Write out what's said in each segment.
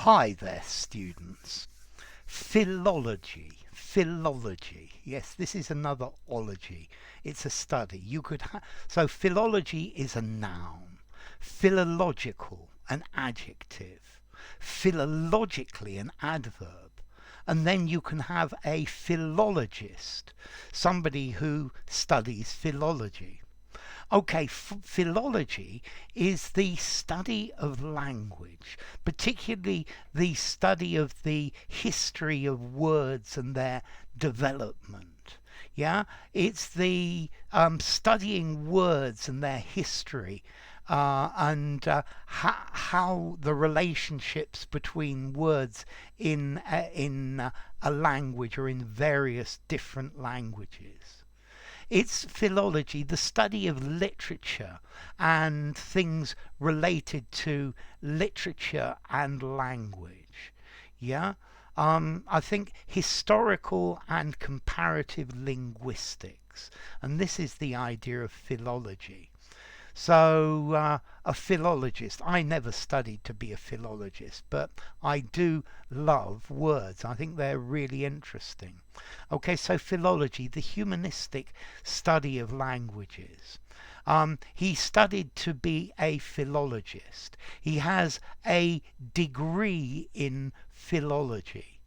Hi there, students. Philology. Yes, this is another ology. It's a study. So philology is a noun. Philological, an adjective. Philologically, an adverb. And then you can have a philologist, somebody who studies philology. Okay, philology is the study of language, particularly the study of the history of words and their development. Yeah, it's the studying words and their history, and how the relationships between words in a language or in various different languages. It's philology, the study of literature and things related to literature and language. Yeah? I think historical and comparative linguistics. And this is the idea of philology. So, a philologist. I never studied to be a philologist, but I do love words. I think they're really interesting. Okay, so philology, the humanistic study of languages. He studied to be a philologist. He has a degree in philology.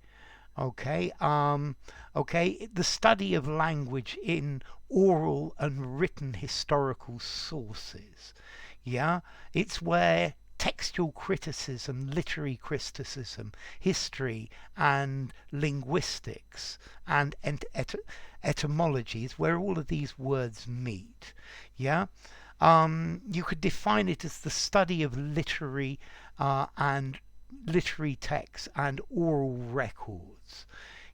Okay, the study of language in oral and written historical sources. Yeah, it's where textual criticism, literary criticism, history, and linguistics and etymology is where all of these words meet. Yeah, you could define it as the study of and literary texts and oral records,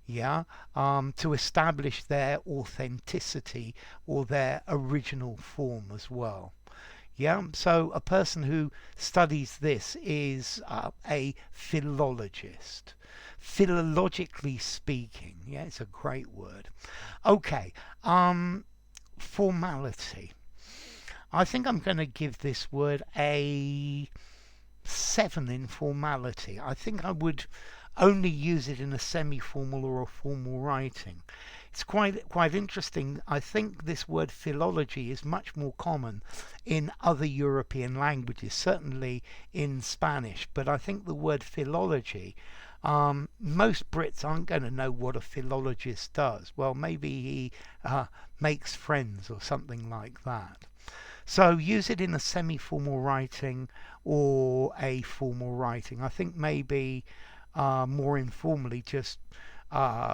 yeah, to establish their authenticity or their original form as well. Yeah, so a person who studies this is a philologist. Philologically speaking, yeah, it's a great word. Okay, formality. I think I'm going to give this word a 7 in formality. I think I would only use it in a semi-formal or a formal writing. It's quite interesting. I think this word philology is much more common in other European languages, certainly in Spanish. But I think the word philology, most Brits aren't going to know what a philologist does. Well, maybe he makes friends or something like that. So use it in a semi-formal writing or a formal writing. I think maybe more informally just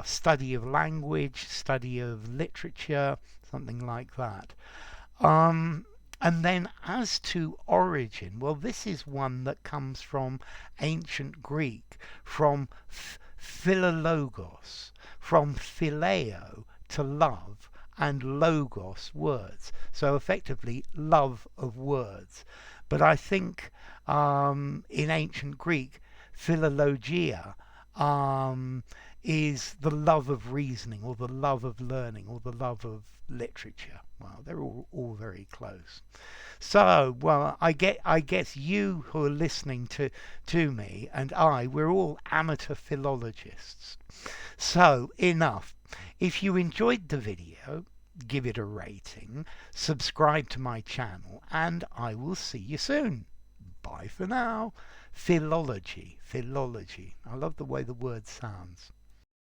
study of language, study of literature, something like that. And then as to origin, well, this is one that comes from ancient Greek, from philologos, from phileo, to love, and logos, words. So effectively, love of words. But I think in ancient Greek, philologia is the love of reasoning or the love of learning or the love of literature. Well, they're all very close. So, well, I guess you who are listening to me and we're all amateur philologists. So, enough. If you enjoyed the video, give it a rating, subscribe to my channel, and I will see you soon. Bye for now. Philology. I love the way the word sounds.